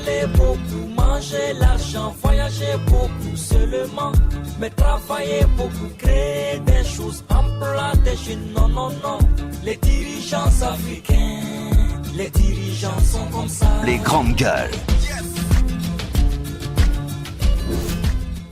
parler beaucoup, manger l'argent, voyager beaucoup seulement, mais travailler beaucoup, créer des choses, emploi des jeunes, non, non, non. Les dirigeants africains, les dirigeants sont comme ça. Les grandes gueules.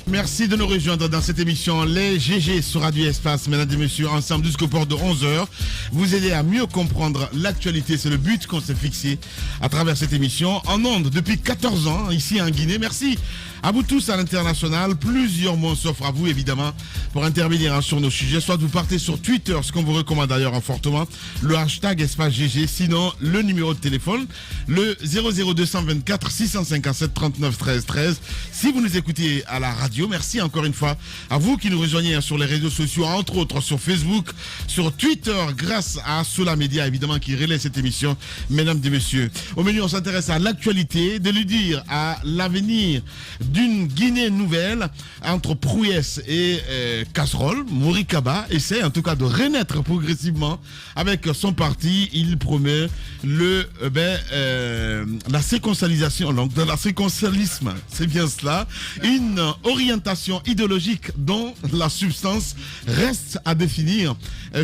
Merci de nous rejoindre dans cette émission Les GG sur Radio Espace. Mesdames et messieurs, ensemble jusqu'au port de 11h, vous aider à mieux comprendre l'actualité. C'est le but qu'on s'est fixé à travers cette émission. En ondes depuis 14 ans, ici en Guinée. Merci à vous tous à l'international. Plusieurs mots s'offrent à vous, évidemment, pour intervenir sur nos sujets. Soit vous partez sur Twitter, ce qu'on vous recommande d'ailleurs fortement, le hashtag Espace GG. Sinon, le numéro de téléphone, le 00224 657 39 13 13. Si vous nous écoutez à la radio, merci encore une fois à vous qui nous rejoignez sur les réseaux sociaux, entre autres sur Facebook, sur Twitter, grâce à Sola Media, évidemment, qui relaie cette émission. Mesdames et messieurs, au menu, on s'intéresse à l'actualité, de lui dire à l'avenir d'une Guinée nouvelle entre prouesse et casserole. Mori Kaba essaie en tout cas de renaître progressivement avec son parti. Il promet la séquentialisation, donc de la séquentialisme, c'est bien cela, une orientation idéologique dont la substance reste à définir.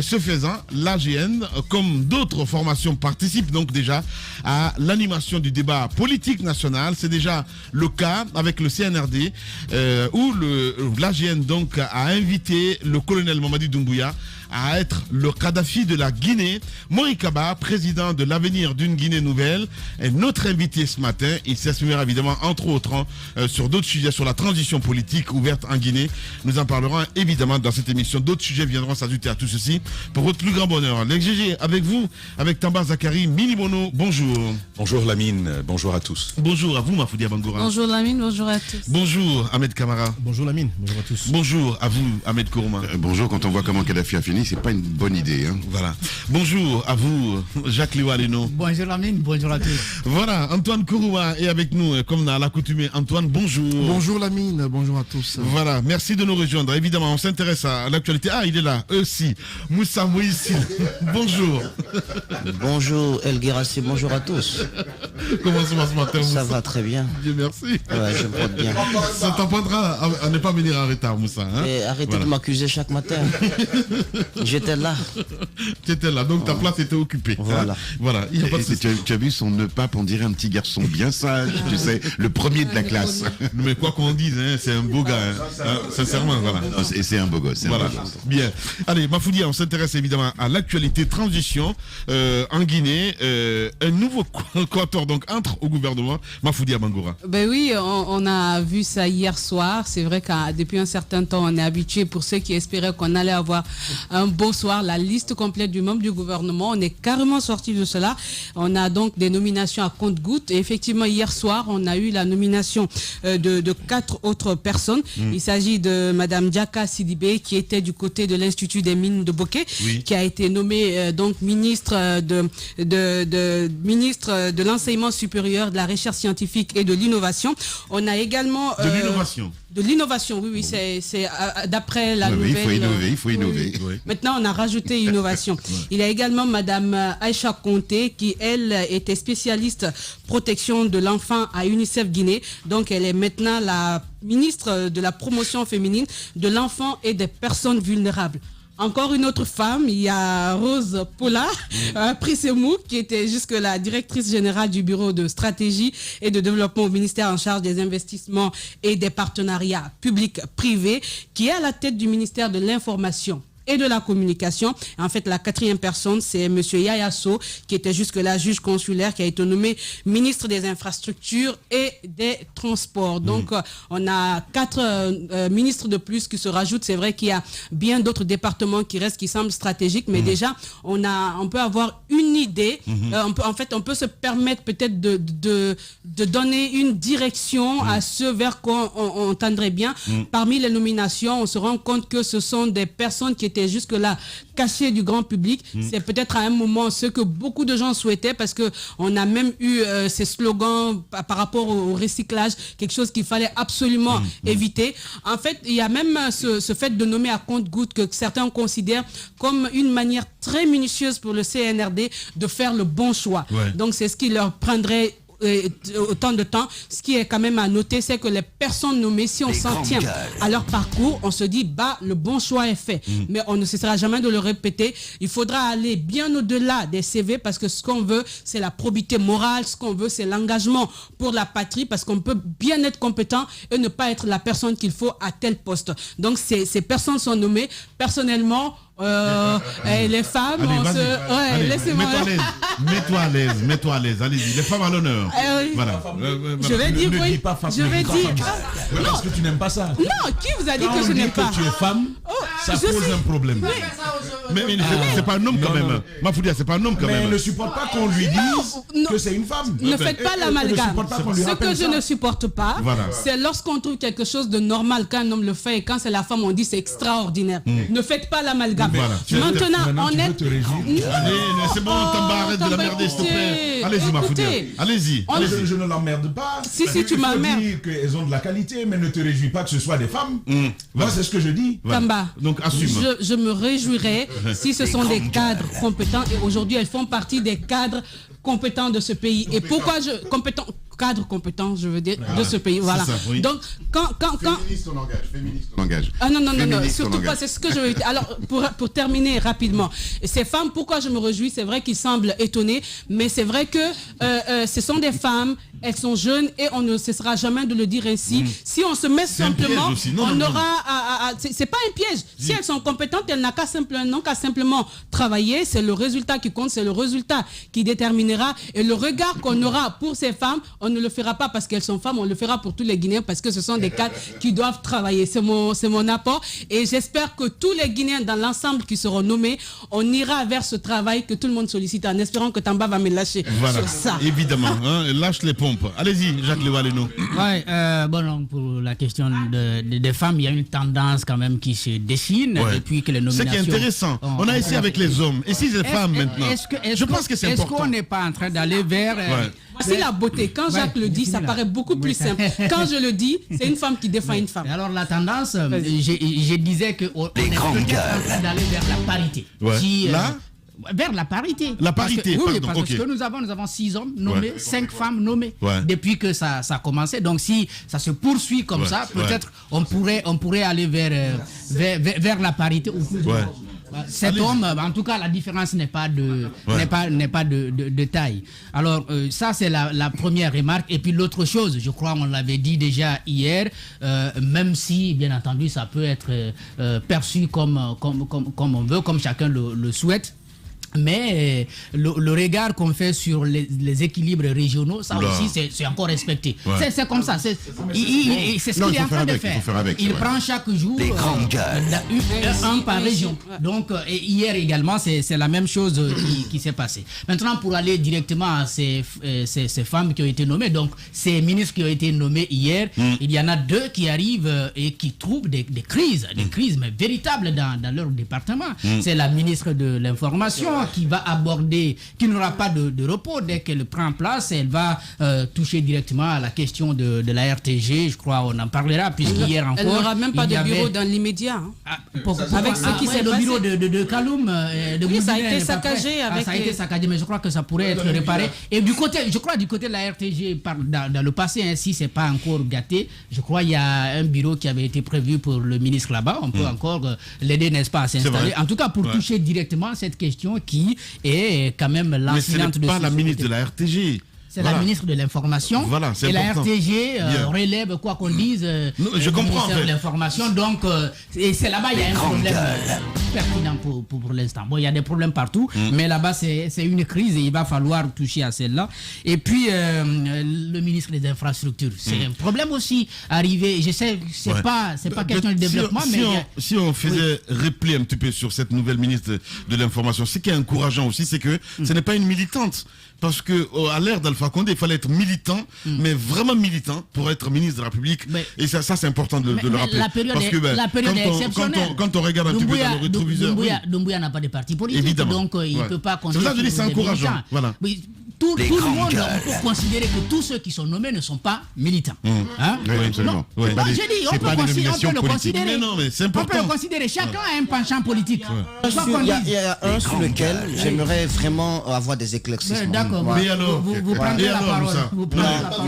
Ce faisant, l'AGN, comme d'autres formations, participe donc déjà à l'animation du débat politique national. C'est déjà le cas avec le CNRD, où l'AGN donc a invité le colonel Mamadi Doumbouya à être le Kadhafi de la Guinée. Mori Kaba, président de l'avenir d'une Guinée nouvelle, est notre invité ce matin. Il s'exprimera évidemment entre autres sur d'autres sujets, sur la transition politique ouverte en Guinée. Nous en parlerons évidemment dans cette émission. D'autres sujets viendront s'ajouter à tout ceci pour votre plus grand bonheur. Les GG avec vous, avec Tamba Zakari, Minimono, bonjour. Bonjour Lamine, bonjour à tous. Bonjour à vous Mafoudia Bangoura. Bonjour Lamine, bonjour à tous. Bonjour Ahmed Kamara. Bonjour Lamine, bonjour à tous. Bonjour à vous Ahmed Kourma. Bonjour, quand on voit comment Kadhafi a fini, c'est pas une bonne idée. Hein. Voilà. Bonjour à vous Jacques Liwaleno. Bonjour Lamine, bonjour à tous. Voilà, Antoine Kouroua est avec nous, comme à l'accoutumée. Antoine, bonjour. Bonjour Lamine, bonjour à tous. Voilà, merci de nous rejoindre. Évidemment, on s'intéresse à l'actualité. Ah, il est là, eux aussi. Moussa Moïsi, bonjour. Bonjour El Guérassi, bonjour à tous. Comment ça va ce matin, Moussa? Ça va très bien. Dieu merci. Ouais, je me porte bien. Ça t'apprendra à ne pas venir en retard, Moussa. Hein? Et arrêtez de m'accuser chaque matin. J'étais là. Tu étais là, donc ta place était occupée. Voilà. Hein? Voilà. Il y a pas de souci. Tu as vu son nœud pape, on dirait un petit garçon bien sage, tu sais, le premier de la classe. Mais quoi qu'on dise, hein, c'est un beau gars. Hein, sincèrement, voilà. Et c'est un beau gosse. Voilà. Bien. Allez, Mafoudia, on s'intéresse évidemment à l'actualité transition en Guinée. Un nouveau quator donc entre au gouvernement. Mafoudia Bangoura. Ben oui, on a vu ça hier soir. C'est vrai que depuis un certain temps, on est habitué, pour ceux qui espéraient qu'on allait avoir un beau soir, la liste complète du membre du gouvernement. On est carrément sorti de cela. On a donc des nominations à compte-gouttes. Et effectivement, hier soir, on a eu la nomination de 4 autres personnes. Il s'agit de Madame Djaka Sidibé, qui était du côté de l'Institut des mines de Bokeh, qui a été nommée donc ministre de l'enseignement supérieur, de la recherche scientifique et de l'innovation. On a également... de l'innovation. De l'innovation, oui, c'est d'après la nouvelle... Il faut innover. Oui. Maintenant, on a rajouté innovation. Il y a également Madame Aïcha Conté, qui, elle, était spécialiste protection de l'enfant à UNICEF Guinée. Donc, elle est maintenant la ministre de la promotion féminine de l'enfant et des personnes vulnérables. Encore une autre femme, il y a Rose Paula Prissemou, qui était jusque la directrice générale du bureau de stratégie et de développement au ministère en charge des investissements et des partenariats publics-privés, qui est à la tête du ministère de l'information et de la communication. En fait, la 4e personne, c'est M. Yaya Sow, qui était jusque-là juge consulaire, qui a été nommé ministre des infrastructures et des transports. Donc, on a 4 ministres de plus qui se rajoutent. C'est vrai qu'il y a bien d'autres départements qui restent, qui semblent stratégiques, mais déjà, on peut avoir une idée. On peut se permettre peut-être de donner une direction à ce vers quoi on tendrait bien. Parmi les nominations, on se rend compte que ce sont des personnes qui étaient jusque-là cachées du grand public. C'est peut-être à un moment ce que beaucoup de gens souhaitaient, parce qu'on a même eu ces slogans par rapport au recyclage, quelque chose qu'il fallait absolument éviter. En fait, il y a même ce fait de nommer à compte-gouttes que certains considèrent comme une manière très minutieuse pour le CNRD de faire le bon choix. Donc c'est ce qui leur prendrait autant de temps. Ce qui est quand même à noter, c'est que les personnes nommées, si on s'en tient à leur parcours, on se dit, le bon choix est fait. Mais on ne cessera jamais de le répéter. Il faudra aller bien au-delà des CV parce que ce qu'on veut, c'est la probité morale. Ce qu'on veut, c'est l'engagement pour la patrie parce qu'on peut bien être compétent et ne pas être la personne qu'il faut à tel poste. Donc, ces personnes sont nommées. Personnellement, les femmes, allez, laissez-moi. Mets-toi à l'aise, allez-y. Les femmes à l'honneur. Voilà. Je vais dire, Ne dis pas femme. je vais dire. Parce que tu n'aimes pas ça. Non, qui vous a dit Quand que on je dit n'aime pas? que tu es femme, ça pose un problème. Mais c'est pas un homme quand même. Mafoudia, c'est pas un homme quand Mais elle même. ne supporte pas qu'on lui dise Non. que c'est une femme. Ne faites pas l'amalgame. Ce que je ne supporte pas, Voilà. c'est lorsqu'on trouve quelque chose de normal quand un homme le fait et quand c'est la femme, on dit c'est extraordinaire. Ne faites pas l'amalgame. Voilà. Maintenant, on tu est... veux te réjouir. Allez, c'est bon, Tamba, arrête de la merder, s'il te plaît. Allez-y, Mafoudia. Allez-y. Je ne l'emmerde pas. Si, tu Il faut m'emmerdes. dire qu'elles ont de la qualité, mais ne te réjouis pas que ce soit des femmes. Moi, c'est ce que je dis. Tamba, Donc, assume. je me réjouirais si ce sont des cadres compétents et aujourd'hui elles font partie des cadres compétents de ce pays. Et pourquoi cadre compétent, je veux dire, de ce pays. Voilà. Ça, oui. Donc, quand... Féministe ton langage. Ah non, Féministe ton surtout pas, langage. c'est ce que je veux dire. Alors, pour terminer rapidement, ces femmes, pourquoi je me réjouis, c'est vrai qu'ils semblent étonnés, mais c'est vrai que ce sont des femmes, elles sont jeunes et on ne cessera jamais de le dire ainsi. Si on se met simplement, on aura... C'est pas un piège. Si elles sont compétentes, elles n'ont qu'à simplement travailler, c'est le résultat qui compte, c'est le résultat qui déterminera. Et le regard qu'on aura pour ces femmes, on ne le fera pas parce qu'elles sont femmes, on le fera pour tous les Guinéens parce que ce sont des cadres qui doivent travailler. C'est mon apport. Et j'espère que tous les Guinéens dans l'ensemble qui seront nommés, on ira vers ce travail que tout le monde sollicite en espérant que Tamba va me lâcher sur ça. Évidemment, lâche les pompes. Allez-y, Jacques Levaleno. Ouais, donc pour la question des femmes, il y a une tendance quand même qui se dessine depuis que les nominations... C'est qui est intéressant. On a essayé avec les hommes. Et si les femmes maintenant, je pense que c'est important. Est-ce qu'on n'est pas en train d'aller vers... Voici la beauté. Quand Jacques le dit, ça paraît beaucoup plus simple. Quand je le dis, c'est une femme qui défend une femme. Alors la tendance, je disais qu'on est peut-être en train d'aller vers la parité. Vers la parité. La parité, parce que, pardon. Parce que nous avons 6 hommes nommés, 5 femmes nommées depuis que ça a commencé. Donc si ça se poursuit comme ça, peut-être on pourrait aller vers la parité. Cet homme, en tout cas, la différence n'est pas de taille. Alors ça, c'est la première remarque. Et puis l'autre chose, je crois, on l'avait dit déjà hier, même si, bien entendu, ça peut être perçu comme on veut, comme chacun le souhaite. Mais le regard qu'on fait sur les équilibres régionaux, ça aussi, c'est encore respecté. C'est comme ça. C'est ce qu'il est en train de faire. Il prend chaque jour un par région. Donc, hier également, c'est la même chose qui s'est passée. Maintenant, pour aller directement à ces femmes qui ont été nommées, donc ces ministres qui ont été nommés hier, il y en a 2 qui arrivent et qui trouvent des crises, mais véritables dans leur département. C'est la ministre de l'Information qui va aborder, qui n'aura pas de repos dès qu'elle prend place. Elle va toucher directement à la question de la RTG. Je crois on en parlera puisqu'hier encore... Elle n'aura même pas de bureau dans l'immédiat. Avec ce qui s'est passé. Le bureau de Kaloum, ça a été saccagé. Ça a été saccagé, mais je crois que ça pourrait être réparé. Et du côté de la RTG, dans le passé, si ce n'est pas encore gâté, je crois qu'il y a un bureau qui avait été prévu pour le ministre là-bas. On peut encore l'aider, n'est-ce pas, à s'installer. En tout cas, pour toucher directement à cette question qui est quand même l'enseignante de... Mais ce n'est pas la ministre de la RTG. C'est la ministre de l'Information. C'est et important. la RTG relève, quoi qu'on dise, je comprends, ministère de l'Information. Donc, et c'est là-bas, il y a un problème pertinent pour l'instant. Bon, il y a des problèmes partout, mais là-bas, c'est une crise et il va falloir toucher à celle-là. Et puis, le ministre des Infrastructures, c'est un problème aussi arrivé. Je sais, c'est pas question de développement, mais... Si on faisait replier un petit peu sur cette nouvelle ministre de l'Information, ce qui est encourageant aussi, c'est que ce n'est pas une militante. Parce que à l'ère d'Alpha Condé, il fallait être militant, mais vraiment militant pour être ministre de la République. Et ça c'est important de le rappeler. La période est exceptionnelle. Quand on regarde un petit peu dans le rétroviseur... Doumbouya n'a pas de parti politique, évidemment, donc il ne peut pas compter sur des militants. C'est encourageant. Voilà. Tout le monde, on peut considérer que tous ceux qui sont nommés ne sont pas militants. Hein? Oui, absolument. Non, j'ai dit, on peut le considérer. Mais non, mais c'est important. On peut le considérer. Chacun a un penchant politique. Il y a un sur lequel j'aimerais vraiment avoir des éclaircissements. D'accord. Mais alors, vous prenez prendrez la parole.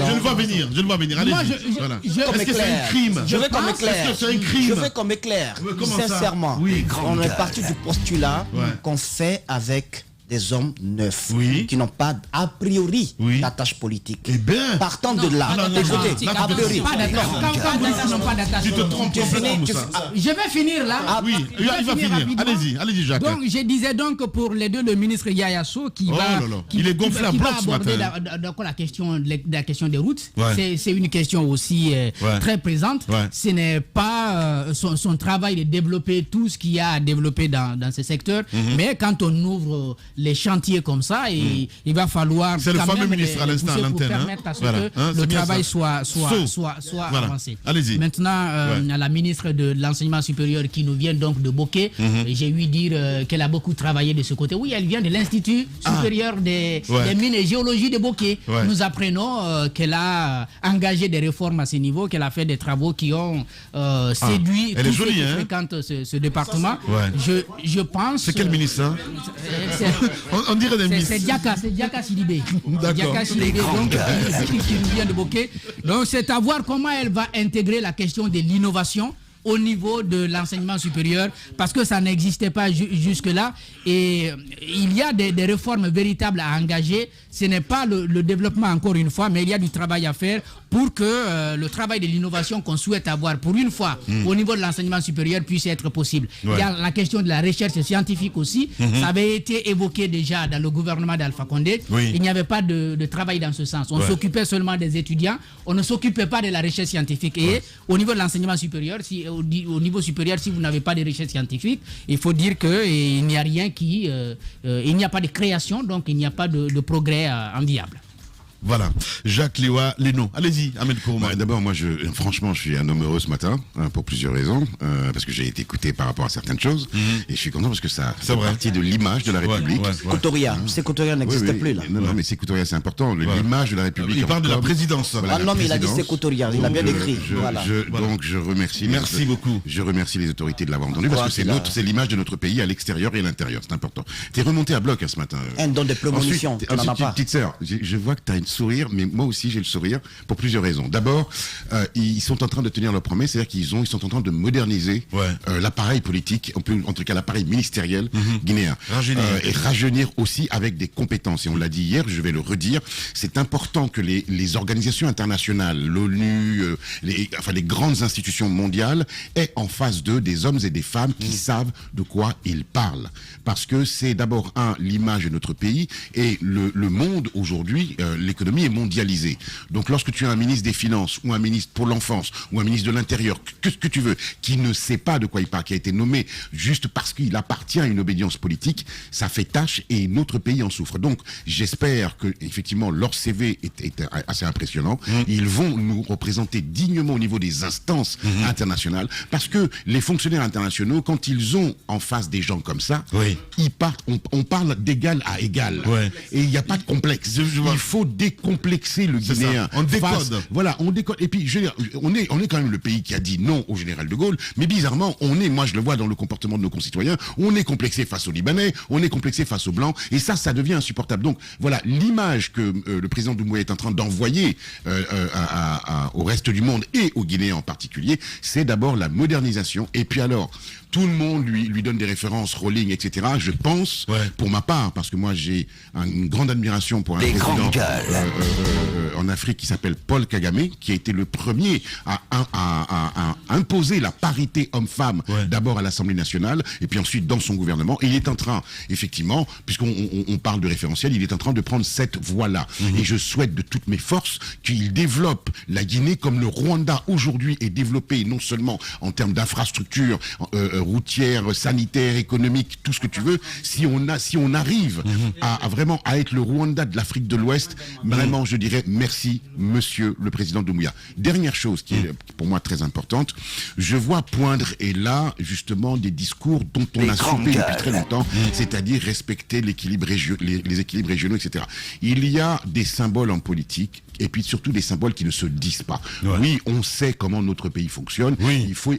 Je le vois venir, Allez-y. Moi, voilà. Est-ce que c'est un crime? Je veux qu'on m'éclaire. Est-ce que c'est un crime? Je veux qu'on m'éclaire. Sincèrement, on est parti du postulat qu'on fait avec des hommes neufs qui n'ont pas a priori d'attache politique. Eh bien, partant de là, écoutez, a priori. Tu te trompes complètement, Moussa. Je vais finir là. Oui, il va finir. Allez-y, Jacques. Donc, je disais donc pour les deux, le ministre Yaya Sow qui va... Il est gonflé à bloc ce matin. La question des routes, c'est une question aussi très présente. Ce n'est pas son travail de développer tout ce qu'il y a à développer dans ce secteur, mais quand on ouvre les chantiers comme ça, il va falloir... C'est le fameux ministre à l'instant à l'antenne. Pour permettre à ce que le travail soit avancé. Allez-y. Maintenant, la ministre de l'Enseignement supérieur qui nous vient donc de Bokeh, j'ai ouï dire qu'elle a beaucoup travaillé de ce côté. Oui, elle vient de l'Institut supérieur des mines et géologie de Bokeh. Nous apprenons qu'elle a engagé des réformes à ce niveau, qu'elle a fait des travaux qui ont séduit tous ceux qui fréquentent ce département. Je pense... C'est quel ministre, hein? On dirait des ministres. C'est Diaka Sidibé. Diaka Sidibé, donc, qui nous vient de Bokeh. Donc, c'est à voir comment elle va intégrer la question de l'innovation au niveau de l'enseignement supérieur, parce que ça n'existait pas jusque-là. Et il y a des réformes véritables à engager. Ce n'est pas le développement, encore une fois, mais il y a du travail à faire pour que le travail de l'innovation qu'on souhaite avoir, pour une fois, au niveau de l'enseignement supérieur, puisse être possible. Il y a la question de la recherche scientifique aussi. Ça avait été évoqué déjà dans le gouvernement d'Alpha Condé. Il n'y avait pas de travail dans ce sens. On s'occupait seulement des étudiants. On ne s'occupait pas de la recherche scientifique. Et au niveau de l'enseignement supérieur, au niveau supérieur, si vous n'avez pas de recherche scientifique, il faut dire qu'il n'y a rien il n'y a pas de création, donc il n'y a pas de progrès enviable. Voilà, Jacques Liwa Leno. Allez-y, Ahmed Kourouma. D'abord, moi, franchement, je suis un homme heureux ce matin, pour plusieurs raisons. Parce que j'ai été écouté par rapport à certaines choses. Et je suis content parce que ça fait partie de l'image de la République. Cotoria, Cotoria n'existe plus là. Non, mais Cotoria, c'est important. L'image de la République. Il parle de la présidence. Ah non, mais il a dit Cotoria, il a bien décrit. Donc, je remercie. Merci beaucoup. Je remercie les autorités de l'avoir entendu parce que c'est l'image de notre pays à l'extérieur et à l'intérieur. C'est important. Tu es remonté à bloc ce matin. Un don de promotion. Ensuite, petite sœur, je vois que tu as une sourire, mais moi aussi j'ai le sourire pour plusieurs raisons. D'abord, ils sont en train de tenir leur promesse, c'est-à-dire qu'ils sont en train de moderniser l'appareil politique, en tout cas l'appareil ministériel guinéen. Et rajeunir aussi avec des compétences. Et on l'a dit hier, je vais le redire, c'est important que les organisations internationales, l'ONU, les grandes institutions mondiales aient en face d'eux des hommes et des femmes qui savent de quoi ils parlent. Parce que c'est d'abord, l'image de notre pays et le monde aujourd'hui, l'économie est mondialisée. Donc lorsque tu as un ministre des Finances ou un ministre pour l'enfance ou un ministre de l'Intérieur, que ce que tu veux, qui ne sait pas de quoi il parle, qui a été nommé juste parce qu'il appartient à une obédience politique, ça fait tâche et notre pays en souffre. Donc j'espère que effectivement leur CV est assez impressionnant. Ils vont nous représenter dignement au niveau des instances internationales, parce que les fonctionnaires internationaux, quand ils ont en face des gens comme ça, ils partent, on parle d'égal à égal. Et il n'y a pas de complexe. Il faut décomplexer le Guinéen. On décode. Voilà, on décode. Et puis, je veux dire, on est quand même le pays qui a dit non au général de Gaulle, mais bizarrement, moi je le vois dans le comportement de nos concitoyens, on est complexé face aux Libanais, on est complexé face aux Blancs, et ça devient insupportable. Donc, voilà, l'image que le président Doumbouya est en train d'envoyer au reste du monde et aux Guinéens en particulier, c'est d'abord la modernisation. Et puis alors, tout le monde lui donne des références, Rowling, etc. Je pense, pour ma part, parce que moi j'ai une grande admiration pour un président en Afrique qui s'appelle Paul Kagame, qui a été le premier à imposer la parité homme-femme, d'abord à l'Assemblée nationale, et puis ensuite dans son gouvernement. Et il est en train, effectivement, puisqu'on parle de référentiel, il est en train de prendre cette voie-là. Et je souhaite de toutes mes forces qu'il développe la Guinée comme le Rwanda aujourd'hui est développé, non seulement en termes d'infrastructures routières, sanitaires, économiques, tout ce que tu veux. Si on arrive à vraiment à être le Rwanda de l'Afrique de l'Ouest, vraiment je dirais merci monsieur le président Doumbouya. Dernière chose qui est pour moi très importante, je vois poindre et là justement des discours dont on a soupé depuis très longtemps, c'est-à-dire respecter l'équilibre les équilibres régionaux, etc. Il y a des symboles en politique et puis surtout des symboles qui ne se disent pas. Oui, on sait comment notre pays fonctionne.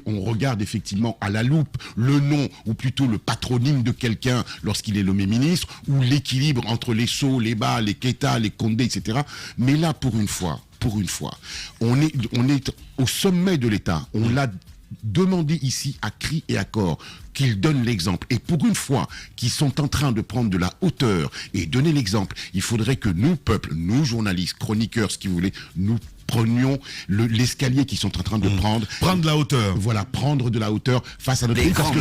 On regarde effectivement à la loupe le nom, ou plutôt le patronyme de quelqu'un lorsqu'il est nommé ministre, ou l'équilibre entre les Sow, les Ba, les Keita, les Condé, etc. Mais là, pour une fois, on est au sommet de l'État. On l'a demandé ici à cri et à corps qu'ils donnent l'exemple. Et pour une fois qu'ils sont en train de prendre de la hauteur et donner l'exemple, il faudrait que nous, peuple, nous, journalistes, chroniqueurs, ce qui vous voulez, nous prenions l'escalier qu'ils sont en train de prendre. Prendre de la hauteur. Voilà, prendre de la hauteur face à notre pays. Parce que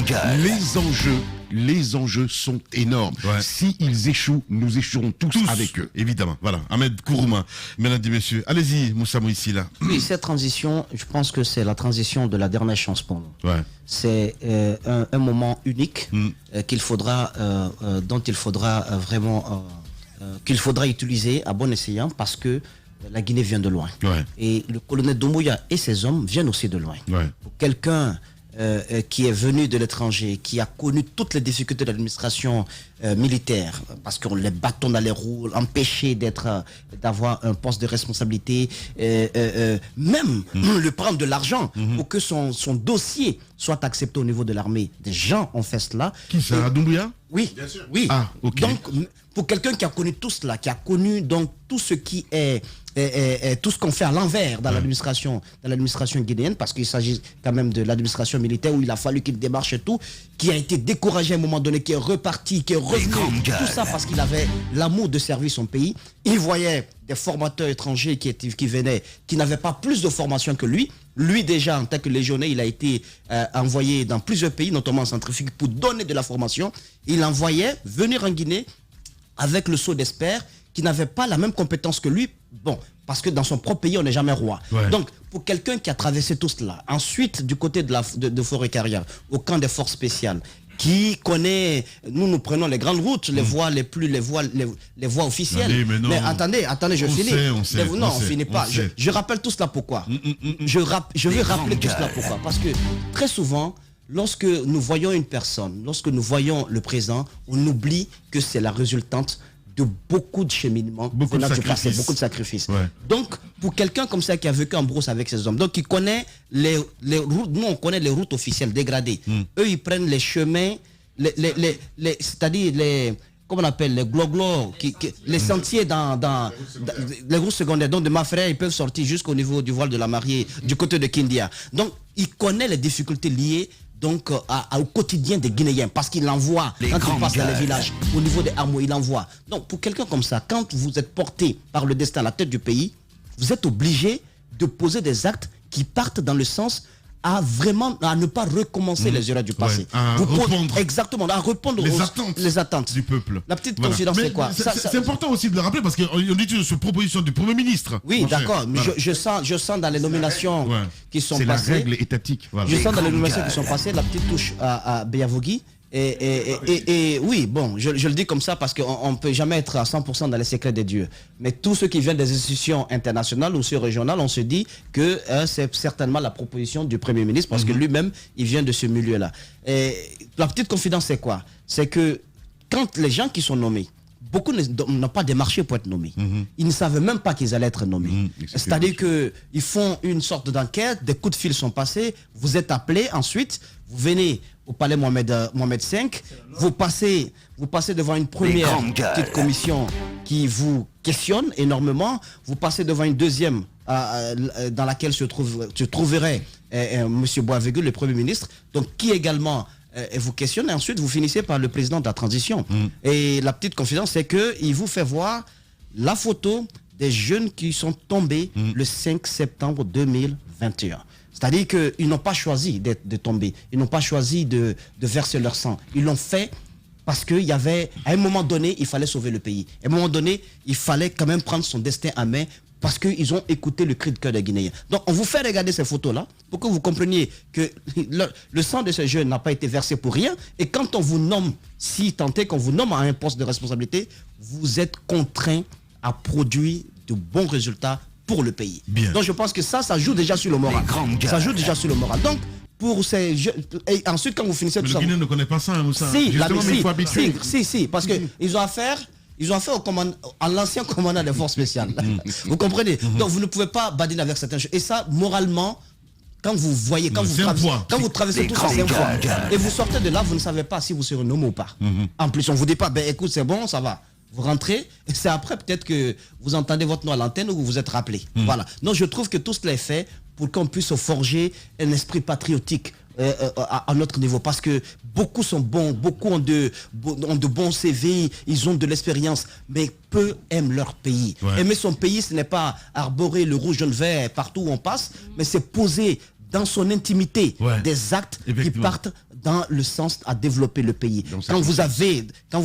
les enjeux sont énormes. S'ils échouent, nous échouerons tous avec eux. Évidemment. Voilà. Ahmed Kourouma, mesdames et messieurs. Allez-y, Moussa Moïsi, là. Oui, cette transition, je pense que c'est la transition de la dernière chance pour nous. C'est un moment unique dont il faudra vraiment qu'il faudra utiliser à bon escient, parce que la Guinée vient de loin. Et le colonel Doumbouya et ses hommes viennent aussi de loin. Pour quelqu'un qui est venu de l'étranger, qui a connu toutes les difficultés de l'administration militaire, parce qu'on les bâtons dans les roues, empêché d'avoir un poste de responsabilité, même le prendre de l'argent pour que son dossier soit accepté au niveau de l'armée. Des gens ont fait cela. Qui ça, Doumbouya? Oui, bien sûr. Oui. Ah, ok. Donc, pour quelqu'un qui a connu tout cela, qui a connu donc tout ce qui est tout ce qu'on fait à l'envers dans l'administration guinéenne, parce qu'il s'agit quand même de l'administration militaire où il a fallu qu'il démarche et tout, qui a été découragé à un moment donné, qui est reparti, qui est revenu, tout ça parce qu'il avait l'amour de servir son pays. Il voyait des formateurs étrangers qui venaient, qui n'avaient pas plus de formation que lui. Lui déjà, en tant que légionnaire, il a été envoyé dans plusieurs pays, notamment en Centrafrique, pour donner de la formation. Il envoyait venir en Guinée avec le sceau d'expert, qui n'avait pas la même compétence que lui. Bon, parce que dans son propre pays, on n'est jamais roi. Donc, pour quelqu'un qui a traversé tout cela, ensuite, du côté de Forêt-Carrière, au camp des forces spéciales, qui connaît, nous prenons les grandes routes, les voies les voies officielles. Mais attendez, je finis. On finit pas. Je rappelle tout cela pourquoi. Je vais rappeler tout cela pourquoi. Parce que très souvent, lorsque nous voyons une personne, lorsque nous voyons le président, on oublie que c'est la résultante de beaucoup de cheminements, beaucoup de sacrifices. Donc, pour quelqu'un comme ça qui a vécu en brousse avec ses hommes, donc qui connaît les routes, nous on connaît les routes officielles dégradées. Eux, ils prennent les chemins, c'est-à-dire comment on appelle, les gloglos, les sentiers dans les routes secondaires. Donc, de Mafrère, ils peuvent sortir jusqu'au niveau du voile de la mariée, du côté de Kindia. Donc, il connaît les difficultés liées donc au quotidien des Guinéens, parce qu'il envoie, quand il passe dans les villages, au niveau des hameaux, il envoie. Donc pour quelqu'un comme ça, quand vous êtes porté par le destin à la tête du pays, vous êtes obligé de poser des actes qui partent dans le sens à ne pas recommencer les erreurs du passé. Exactement, à répondre les attentes du peuple. La petite confidence, c'est quoi? C'est important aussi de le rappeler, parce qu'on dit sur proposition du Premier ministre. Oui, d'accord, mais je sens dans les nominations qui sont passées. C'est la règle étatique. Je sens dans les nominations qui sont passées la petite touche à Béavogui. Et oui, bon, je le dis comme ça parce qu'on ne peut jamais être à 100% dans les secrets des dieux. Mais tous ceux qui viennent des institutions internationales ou régionales, on se dit que c'est certainement la proposition du Premier ministre, parce que lui-même, il vient de ce milieu-là. Et la petite confidence, c'est quoi? C'est que quand les gens qui sont nommés, beaucoup n'ont pas démarché pour être nommés. Ils ne savaient même pas qu'ils allaient être nommés. C'est-à-dire qu'ils font une sorte d'enquête, des coups de fil sont passés, vous êtes appelés, ensuite, vous venez au palais Mohamed V, vous passez devant une première petite commission qui vous questionne énormément, vous passez devant une deuxième dans laquelle se trouverait M. Boisvégul, le Premier ministre, donc qui également vous questionne, et ensuite vous finissez par le président de la transition. Et la petite confidence, c'est qu'il vous fait voir la photo des jeunes qui sont tombés le 5 septembre 2021. C'est-à-dire qu'ils n'ont pas choisi de tomber, ils n'ont pas choisi de verser leur sang. Ils l'ont fait parce qu'il y avait, à un moment donné, il fallait sauver le pays. À un moment donné, il fallait quand même prendre son destin en main, parce qu'ils ont écouté le cri de cœur des Guinéens. Donc on vous fait regarder ces photos-là pour que vous compreniez que le sang de ces jeunes n'a pas été versé pour rien. Et quand on vous nomme, si tant est qu'on vous nomme à un poste de responsabilité, vous êtes contraint à produire de bons résultats pour le pays. Donc je pense que ça joue déjà sur le moral. Ça joue déjà sur le moral. Donc pour ces jeunes, et ensuite quand vous finissez tout ça... Le Guinée ne connaît pas ça, Moussa. Si, parce qu'ils ont affaire Ils ont affaire à l'ancien commandant des forces spéciales. Vous comprenez? Donc vous ne pouvez pas badiner avec certaines choses. Et ça, moralement, quand vous voyez, quand vous traversez tout ça, c'est un poids. Et vous sortez de là, vous ne savez pas si vous serez nommé ou pas. En plus, on vous dit pas, ben écoute, c'est bon, ça va. Vous rentrez, et c'est après peut-être que vous entendez votre nom à l'antenne ou vous vous êtes rappelé. Voilà. Donc je trouve que tout cela est fait pour qu'on puisse forger un esprit patriotique à notre niveau, parce que beaucoup sont bons, beaucoup ont de bons CV, ils ont de l'expérience, mais peu aiment leur pays. Aimer son pays, ce n'est pas arborer le rouge, jaune, vert partout où on passe, mais c'est poser dans son intimité des actes qui partent dans le sens à développer le pays. Quand vous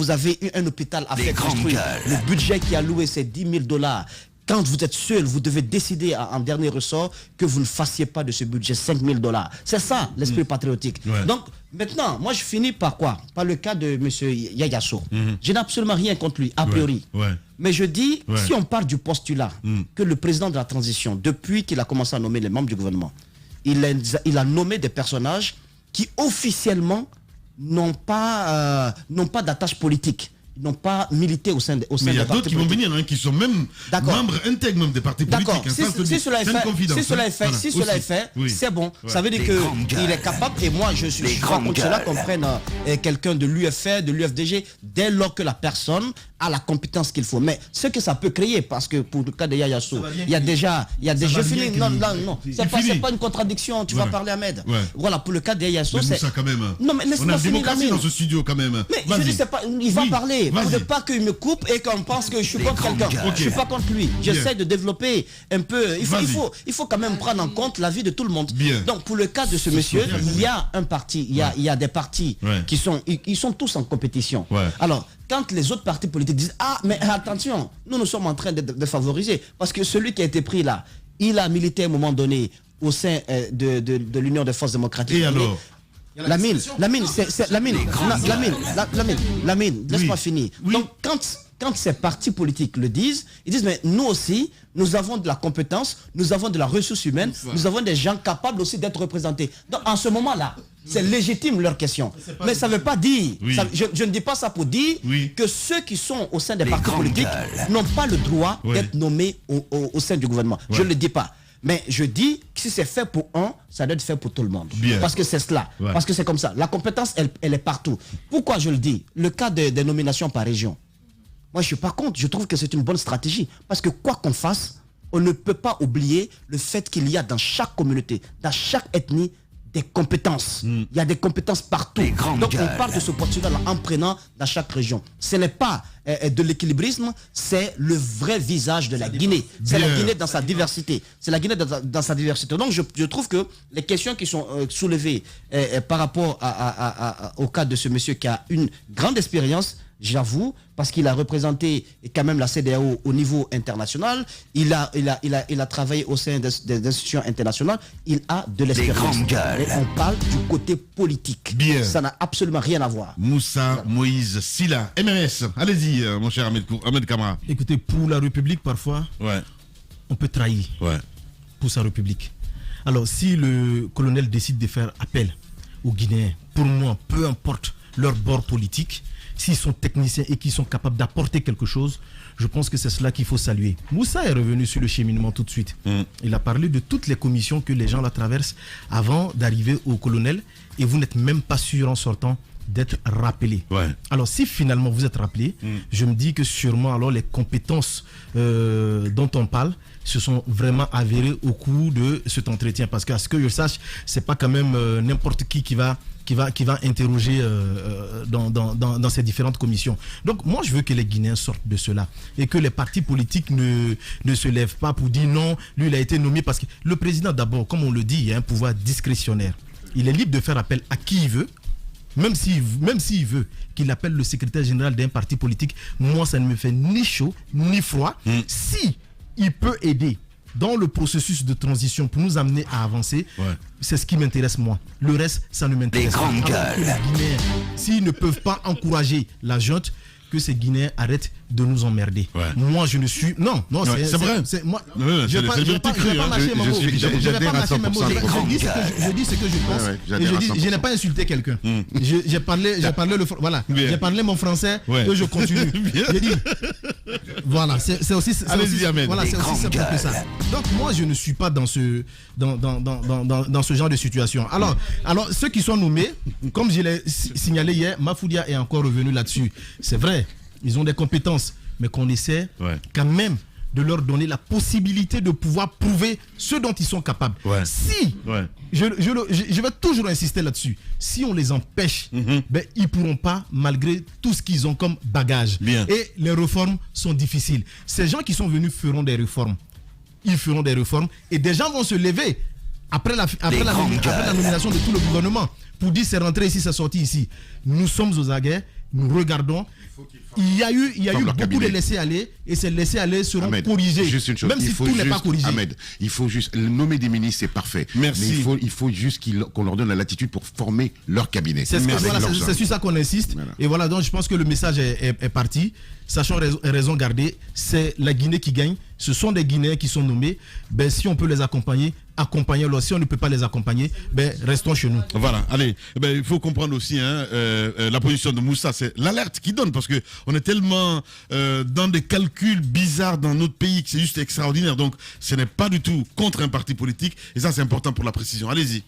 avez eu un hôpital à faire construire, le budget qui est alloué c'est $10,000. Quand vous êtes seul, vous devez décider en dernier ressort que vous ne fassiez pas de ce budget $5,000. C'est ça l'esprit patriotique. Donc maintenant, moi je finis par quoi? Par le cas de M. Yaya Sow. Je n'ai absolument rien contre lui, a priori. Mais je dis, si on part du postulat que le président de la transition, depuis qu'il a commencé à nommer les membres du gouvernement, il a nommé des personnages qui officiellement n'ont pas d'attache politique. N'ont pas milité au sein des partis politiques. Mais il y a d'autres qui vont venir, qui sont même membres intègres même des partis politiques. D'accord, si cela est fait, c'est bon. Ça veut dire qu'il est capable, et moi je suis pas contre cela qu'on prenne quelqu'un de l'UFR, de l'UFDG, dès lors que la personne a la compétence qu'il faut. Mais ce que ça peut créer, parce que pour le cas de Yaya Sow, il y a déjà... Je finis, non, c'est pas une contradiction, tu vas parler Ahmed. Voilà, pour le cas de Yaya Sow, c'est... Non, mais laisse-moi finir la démocratie dans ce studio quand même. Mais je ne sais pas, il va parler. Pour ne pas qu'il me coupe et qu'on pense que je suis contre quelqu'un. Je ne suis pas contre lui. J'essaie de développer un peu. Il faut quand même prendre en compte la vie de tout le monde. Donc pour le cas de ce monsieur, il y a un parti, il y a des partis qui sont tous en compétition. Alors, quand les autres partis politiques disent « Ah, mais attention, nous sommes en train de favoriser. » Parce que celui qui a été pris là, il a milité à un moment donné au sein de l'Union des forces démocratiques. Et alors Lamine, laisse-moi finir. Donc quand ces partis politiques le disent, ils disent mais nous aussi, nous avons de la compétence, nous avons de la ressource humaine, nous avons des gens capables aussi d'être représentés. Donc en ce moment-là, c'est légitime leur question. Mais ça ne veut pas dire, je ne dis pas ça pour dire que ceux qui sont au sein des partis politiques n'ont pas le droit d'être nommés au sein du gouvernement. Je ne le dis pas. Mais je dis que si c'est fait pour un, ça doit être fait pour tout le monde. Parce que c'est cela. Parce que c'est comme ça. La compétence, elle est partout. Pourquoi je le dis? Le cas des nominations par région. Moi, je ne suis pas contre. Je trouve que c'est une bonne stratégie. Parce que quoi qu'on fasse, on ne peut pas oublier le fait qu'il y a dans chaque communauté, dans chaque ethnie, des compétences. Il y a des compétences partout. Donc on parle de ce postulat-là en prenant dans chaque région. Ce n'est pas de l'équilibrisme, c'est le vrai visage de la Guinée. C'est la Guinée dans sa diversité. C'est la Guinée dans sa diversité. Donc je trouve que les questions qui sont soulevées par rapport au cas de ce monsieur qui a une grande expérience, j'avoue, parce qu'il a représenté quand même la CEDEAO au niveau international, il a travaillé au sein des institutions internationales, il a de l'expérience. Mais on parle du côté politique. Ça n'a absolument rien à voir. Moussa Moïse Silla, MMS, allez-y mon cher Ahmed Kamara. Écoutez, pour la République parfois, on peut trahir pour sa République. Alors si le colonel décide de faire appel aux Guinéens, pour moi, peu importe leur bord politique, s'ils sont techniciens et qu'ils sont capables d'apporter quelque chose, je pense que c'est cela qu'il faut saluer. Moussa est revenu sur le cheminement tout de suite. Il a parlé de toutes les commissions que les gens la traversent avant d'arriver au colonel, et vous n'êtes même pas sûr en sortant d'être rappelé. Alors si finalement vous êtes rappelé, je me dis que sûrement alors les compétences dont on parle se sont vraiment avérées au cours de cet entretien, parce qu'à ce que je sache, c'est pas quand même n'importe qui va interroger dans ces différentes commissions. Donc moi je veux que les Guinéens sortent de cela et que les partis politiques ne se lèvent pas pour dire non, lui il a été nommé parce que le président d'abord, comme on le dit, il a un pouvoir discrétionnaire. Il est libre de faire appel à qui il veut, même s'il veut qu'il appelle le secrétaire général d'un parti politique. Moi ça ne me fait ni chaud ni froid. Si il peut aider dans le processus de transition pour nous amener à avancer, c'est ce qui m'intéresse moi. Le reste, ça ne m'intéresse pas. Alors que les Guinéens, s'ils ne peuvent pas encourager la junte, que ces Guinéens arrêtent de nous emmerder. Moi, je ne suis... Non, c'est vrai. Moi, je ne vais pas mâcher mes mots. Je dis ce que je pense. Et je n'ai pas insulté quelqu'un. J'ai parlé mon français et je continue. J'ai dit... Voilà, c'est aussi simple que ça. Donc moi, je ne suis pas dans ce genre de situation. Alors ceux qui sont nommés, comme je l'ai signalé hier, Mafoudia est encore revenu là-dessus. C'est vrai, ils ont des compétences, mais qu'on essaie quand même de leur donner la possibilité de pouvoir prouver ce dont ils sont capables. Si, je vais toujours insister là-dessus, si on les empêche, ben, ils ne pourront pas, malgré tout ce qu'ils ont comme bagage. Et les réformes sont difficiles. Ces gens qui sont venus feront des réformes. Ils feront des réformes et des gens vont se lever après la nomination de tout le gouvernement pour dire c'est rentré ici, c'est sorti ici. Nous sommes aux aguets, nous regardons. Il y a eu beaucoup de laissés-aller et ces laissés-aller seront corrigés. Juste une chose, même si tout n'est pas corrigé. Ahmed, il faut juste nommer des ministres, c'est parfait. Merci. Mais il faut juste qu'on leur donne la latitude pour former leur cabinet. C'est sur ça qu'on insiste. Voilà. Et voilà, donc je pense que le message est parti. Sachant raison garder, c'est la Guinée qui gagne. Ce sont des Guinéens qui sont nommés. Ben, si on peut les accompagner, accompagnons-les. Si on ne peut pas les accompagner, ben, restons chez nous. Voilà, allez. Ben, il faut comprendre aussi la position de Moussa. C'est l'alerte qu'il donne parce qu'on est tellement dans des calculs bizarres dans notre pays que c'est juste extraordinaire. Donc, ce n'est pas du tout contre un parti politique. Et ça, c'est important pour la précision. Allez-y.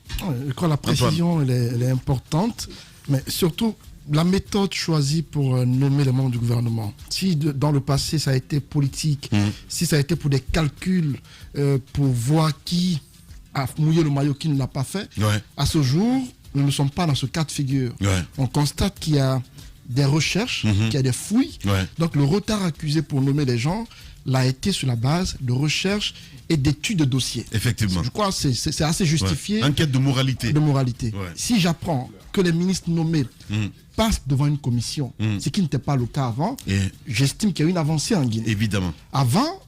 Je crois que la précision, elle est importante. Mais surtout, la méthode choisie pour nommer les membres du gouvernement. Si dans le passé ça a été politique, si ça a été pour des calculs, pour voir qui a mouillé le maillot, qui ne l'a pas fait, à ce jour, nous ne sommes pas dans ce cas de figure. On constate qu'il y a des recherches, qu'il y a des fouilles. Donc le retard accusé pour nommer les gens l'a été sur la base de recherches et d'études de dossiers. Effectivement. Je crois que c'est assez justifié. Enquête de moralité. Si j'apprends que les ministres nommés passent devant une commission, ce qui n'était pas le cas avant, j'estime qu'il y a une avancée en Guinée. Évidemment. Avant,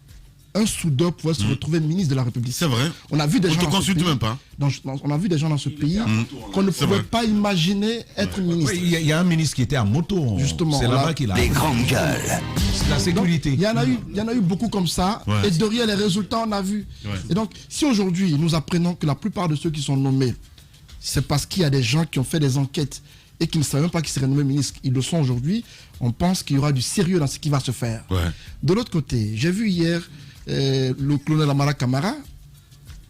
un soudeur pouvait se retrouver ministre de la République. C'est vrai. On a vu des gens te consulte même pas. On a vu des gens dans ce pays qu'on ne pouvait pas imaginer être ministre. Il y a un ministre qui était à moto. Justement. C'est là-bas qu'il a. Des grandes gueules. C'est la sécurité. Donc, il y en a eu beaucoup comme ça. Et derrière les résultats, on a vu. Et donc, si aujourd'hui, nous apprenons que la plupart de ceux qui sont nommés, c'est parce qu'il y a des gens qui ont fait des enquêtes et qui ne savaient même pas qu'ils seraient nommés ministres. Ils le sont aujourd'hui. On pense qu'il y aura du sérieux dans ce qui va se faire. De l'autre côté, j'ai vu hier le colonel Amara Camara,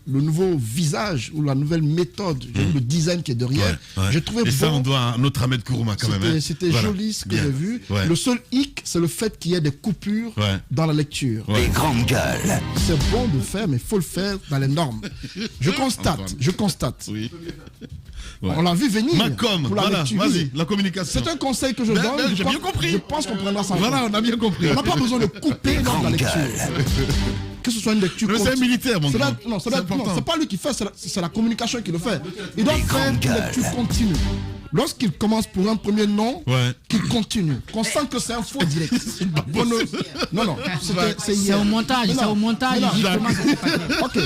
le nouveau visage ou la nouvelle méthode, le design qui est derrière. Je trouvais ça, on doit à notre Ahmed Kourouma quand même. C'était joli ce que j'ai vu. Le seul hic, c'est le fait qu'il y ait des coupures dans la lecture. Des grandes gueules. C'est bon de le faire, mais il faut le faire dans les normes. Je constate. On l'a vu venir. Vas-y, la communication. C'est un conseil que je donne. J'ai bien compris. Je pense qu'on prendra ça. Voilà, on a bien compris. On n'a pas besoin de couper dans la lecture. Que ce soit une lecture. Mais c'est un militaire, mon gars. Non, c'est pas lui qui fait, c'est la communication qui le fait. Il doit faire une lecture continue. Lorsqu'il commence pour un premier nom, qu'il continue. Qu'on sent que c'est un faux direct. Non, c'est au montage. Ok.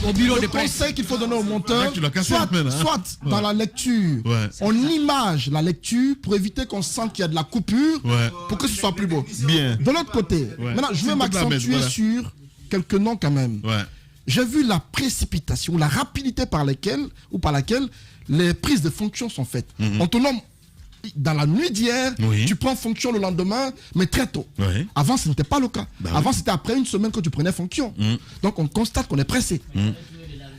Au bureau de presse. Le conseil qu'il faut donner au monteur, soit dans la lecture, on image la lecture pour éviter qu'on sente qu'il y a de la coupure, pour que ce soit plus beau. De l'autre côté, maintenant je vais m'accentuer sur quelques noms quand même. J'ai vu la précipitation, la rapidité par laquelle les prises de fonction sont faites. On te nomme dans la nuit d'hier, tu prends fonction le lendemain, mais très tôt. Avant, ce n'était pas le cas. Avant, c'était après une semaine que tu prenais fonction. Donc, on constate qu'on est pressé.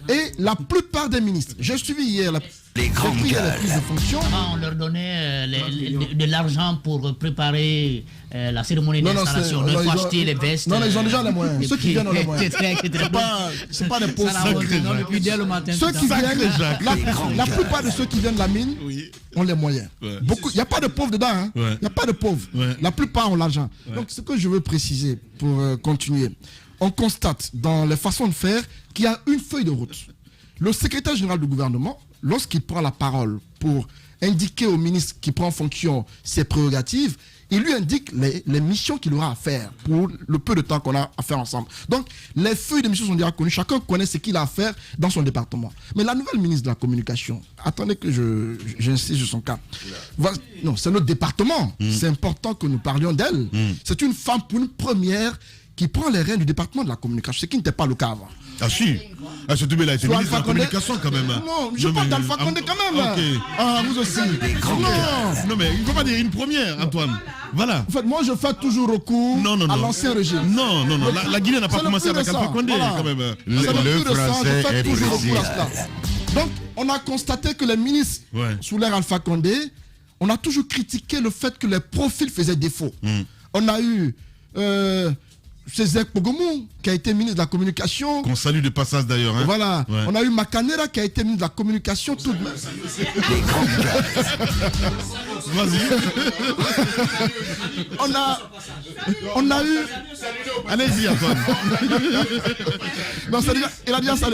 Et la plupart des ministres, j'ai suivi hier les grandes gueules. Avant, on leur donnait de l'argent pour préparer la cérémonie d'installation. Il faut acheter les vestes. Non, ils ont déjà les moyens. Ceux qui viennent ont les moyens. C'est pas des pauvres. Ceux qui viennent, la plupart de ceux qui viennent de la mine ont les moyens. Il n'y a pas de pauvres dedans. Il n'y a pas de pauvres. La plupart ont l'argent. Donc, ce que je veux préciser pour continuer, on constate dans les façons de faire qu'il y a une feuille de route. Le secrétaire général du gouvernement, lorsqu'il prend la parole pour indiquer au ministre qui prend en fonction ses prérogatives, il lui indique les missions qu'il aura à faire pour le peu de temps qu'on a à faire ensemble. Donc, les feuilles de mission sont déjà connues. Chacun connaît ce qu'il a à faire dans son département. Mais la nouvelle ministre de la Communication, attendez que j'insiste sur son cas. Non, c'est notre département. C'est important que nous parlions d'elle. C'est une femme, pour une première, qui prend les rênes du département de la Communication, ce qui n'était pas le cas avant. Ah si, surtout elle a été ministre de la Communication quand même. Non, je parle d'Alpha Condé quand même. Okay. Ah, vous aussi. Non, mais il ne faut pas dire une première, Antoine. Voilà. En fait, moi je fais toujours recours à l'ancien régime. Non. La Guinée n'a pas commencé avec Alpha Condé quand même. Le français est précis. Donc, on a constaté que les ministres, sous l'ère Alpha Condé, on a toujours critiqué le fait que les profils faisaient défaut. On a eu Césaire Pogomou, qui a été ministre de la Communication. Qu'on salue de passage d'ailleurs. Hein. Voilà. Ouais. On a eu Makanera, qui a été ministre de la Communication. Tout... Vas-y. on a eu... Allez-y, Antoine. Non, il a dit ça.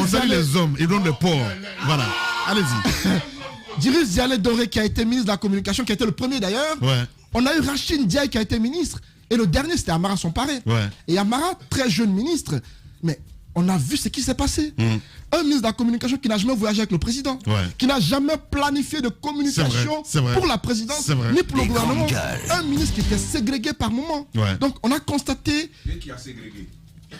On salue les hommes et non les pauvres. Voilà. Allez-y. Diriss Dialé Doré, qui a été ministre de la Communication, qui a été le premier d'ailleurs. Ouais. On a eu Rachid Ndiaye, qui a été ministre. Et le dernier, c'était Amara Somparé. Ouais. Et Amara, très jeune ministre, mais on a vu ce qui s'est passé. Un ministre de la Communication qui n'a jamais voyagé avec le président, qui n'a jamais planifié de communication pour la présidence, ni pour le gouvernement. Un ministre qui était ségrégué par moment. Donc on a constaté... Et qui a ségrégué.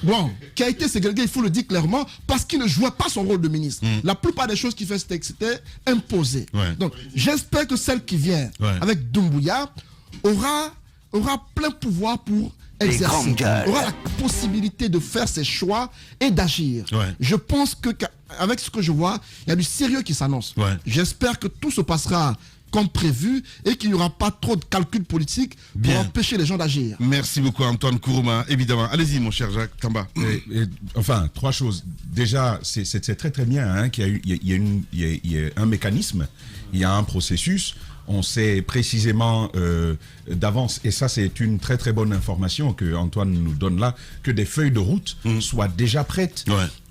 Bon, qui a été ségrégué, il faut le dire clairement, parce qu'il ne jouait pas son rôle de ministre. La plupart des choses qu'il fait, c'était imposé. Donc j'espère que celle qui vient avec Doumbouya aura plein pouvoir pour exercer, aura la possibilité de faire ses choix et d'agir. Je pense qu'avec ce que je vois, il y a du sérieux qui s'annonce. J'espère que tout se passera comme prévu et qu'il n'y aura pas trop de calculs politiques pour empêcher les gens d'agir. Merci beaucoup Antoine Kourouma, évidemment. Allez-y mon cher Jacques Kamba. Enfin, trois choses. Déjà, c'est très très bien hein, qu'il y a un mécanisme, il y a un processus. On sait précisément d'avance, et ça c'est une très très bonne information que Antoine nous donne là, que des feuilles de route soient déjà prêtes.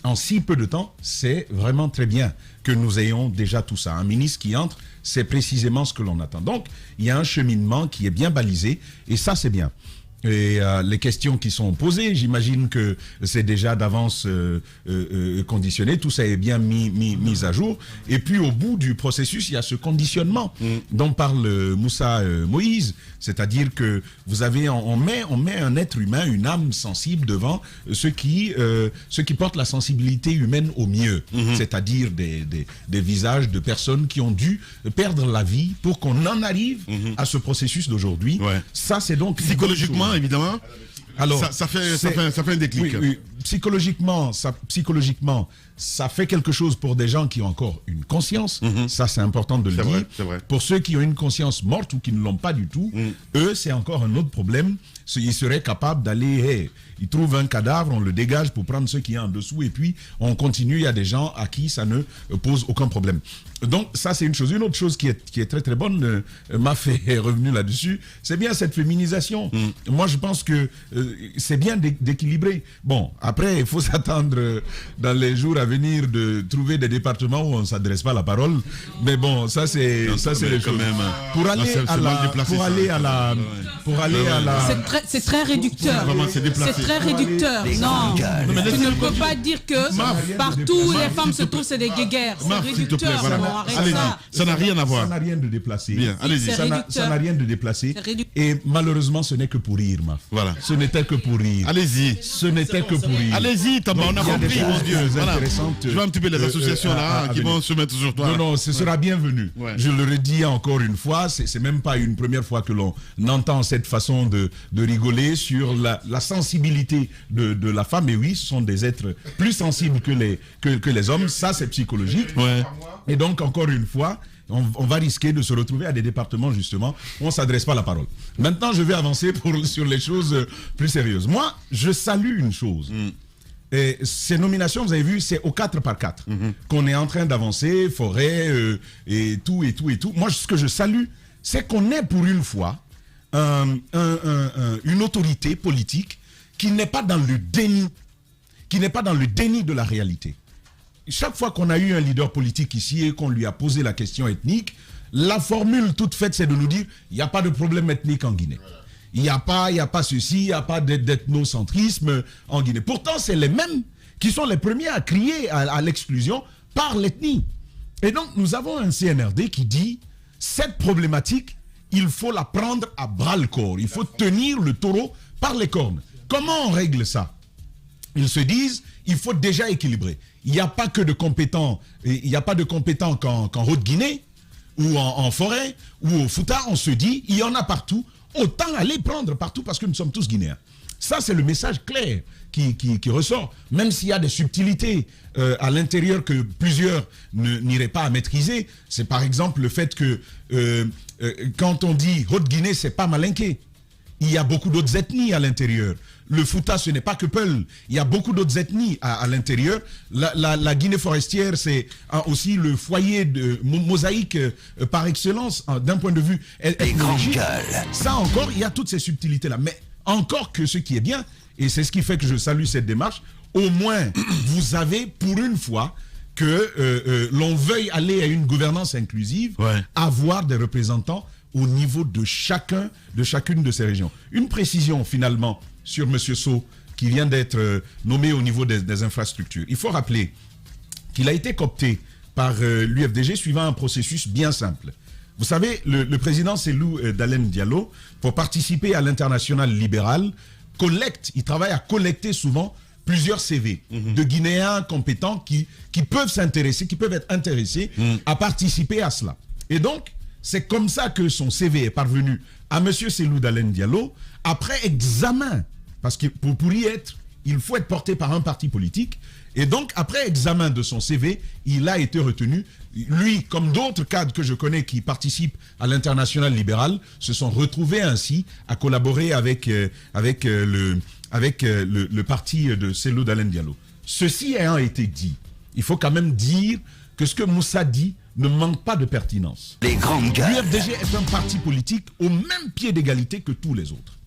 En si peu de temps, c'est vraiment très bien que nous ayons déjà tout ça. Un ministre qui entre, c'est précisément ce que l'on attend. Donc, il y a un cheminement qui est bien balisé, et ça c'est bien. Et les questions qui sont posées, j'imagine que c'est déjà d'avance conditionné, tout ça est bien mis à jour. Et puis au bout du processus, il y a ce conditionnement dont parle Moussa Moïse, c'est-à-dire que vous avez, on met un être humain, une âme sensible devant ceux qui portent la sensibilité humaine au mieux, c'est-à-dire des visages de personnes qui ont dû perdre la vie pour qu'on en arrive à ce processus d'aujourd'hui. Ça, c'est donc psychologiquement. Évidemment. Alors, ça fait un déclic. Oui. Psychologiquement, ça fait quelque chose pour des gens qui ont encore une conscience. Ça, c'est important de le dire. Vrai. Pour ceux qui ont une conscience morte ou qui ne l'ont pas du tout, eux, c'est encore un autre problème. Ils seraient capables d'aller, ils trouvent un cadavre, on le dégage pour prendre ce qui est en dessous et puis on continue. Il y a des gens à qui ça ne pose aucun problème. Donc ça, c'est une chose. Une autre chose qui est très très bonne, Maf est revenu là-dessus, c'est bien cette féminisation. Moi, je pense que c'est bien d'équilibrer. Bon, après, il faut s'attendre dans les jours à venir de trouver des départements où on ne s'adresse pas à la parole. Mais bon, ça c'est les choses. Pour aller à la... C'est très réducteur. C'est très réducteur. Non, tu ne peux pas dire que partout où les femmes se trouvent, c'est des guéguerres. C'est réducteur. Allez-y, ça n'a rien à voir. Ça n'a rien de déplacé. Bien, allez-y. Ça n'a rien de déplacé. Et malheureusement, ce n'est que pour rire, Maf. Voilà. Ce n'était que pour rire. Allez-y. Ce n'était que pour rire. Allez-y, on a compris, mon Dieu. Voilà. Je vois un petit peu les associations là qui vont se mettre sur toi. Non, ce sera bienvenu. Je le redis encore une fois, c'est même pas une première fois que l'on entend cette façon de rigoler sur la sensibilité de la femme. Et oui, ce sont des êtres plus sensibles que les hommes. Ça, c'est psychologique. Et donc, encore une fois, on va risquer de se retrouver à des départements, justement, où on ne s'adresse pas la parole. Maintenant, je vais avancer sur les choses plus sérieuses. Moi, je salue une chose. Et ces nominations, vous avez vu, c'est au 4x4 qu'on est en train d'avancer, Forêt et tout. Moi, ce que je salue, c'est qu'on ait pour une fois une autorité politique qui n'est pas dans le déni, de la réalité. Chaque fois qu'on a eu un leader politique ici et qu'on lui a posé la question ethnique, La formule toute faite, c'est de nous dire, il n'y a pas de problème ethnique en Guinée. Il n'y a pas ceci, il n'y a pas d'ethnocentrisme en Guinée. Pourtant, c'est les mêmes qui sont les premiers à crier à l'exclusion par l'ethnie. Et donc, nous avons un CNRD qui dit, cette problématique, il faut la prendre à bras-le-corps. Il faut tenir le taureau par les cornes. Comment on règle ça? Ils se disent, il faut déjà équilibrer. Il n'y a pas que de compétents, il n'y a pas de compétents qu'en Haute-Guinée, ou en forêt, ou au Fouta. On se dit, il y en a partout. Autant aller prendre partout parce que nous sommes tous Guinéens. Ça, c'est le message clair qui ressort. Même s'il y a des subtilités à l'intérieur que plusieurs n'iraient pas à maîtriser, c'est par exemple le fait que quand on dit Haute-Guinée, c'est pas Malinké. Il y a beaucoup d'autres ethnies à l'intérieur. Le Fouta, ce n'est pas que Peul. Il y a beaucoup d'autres ethnies à l'intérieur. La Guinée forestière, c'est aussi le foyer de mosaïque par excellence d'un point de vue ethnologique. Ça encore, il y a toutes ces subtilités-là. Mais encore que ce qui est bien, et c'est ce qui fait que je salue cette démarche, au moins vous avez pour une fois que l'on veuille aller à une gouvernance inclusive, avoir des représentants au niveau de chacune de ces régions. Une précision finalement sur M. Sow, qui vient d'être nommé au niveau des infrastructures. Il faut rappeler qu'il a été coopté par l'UFDG suivant un processus bien simple. Vous savez, le président Cellou Dalein Diallo, pour participer à l'international libéral, il travaille à collecter souvent plusieurs CV de Guinéens compétents qui peuvent s'intéresser, qui peuvent être intéressés à participer à cela. Et donc, c'est comme ça que son CV est parvenu à M. Cellou Dalein Diallo, après examen, parce que pour y être, il faut être porté par un parti politique, et donc après examen de son CV, il a été retenu. Lui, comme d'autres cadres que je connais qui participent à l'international libéral, se sont retrouvés ainsi à collaborer avec le parti de Cellou Dalein Diallo. Ceci ayant été dit, il faut quand même dire que ce que Moussa dit ne manque pas de pertinence. Les grandes gueules. L'UFDG est un parti politique au même pied d'égalité que tous les autres.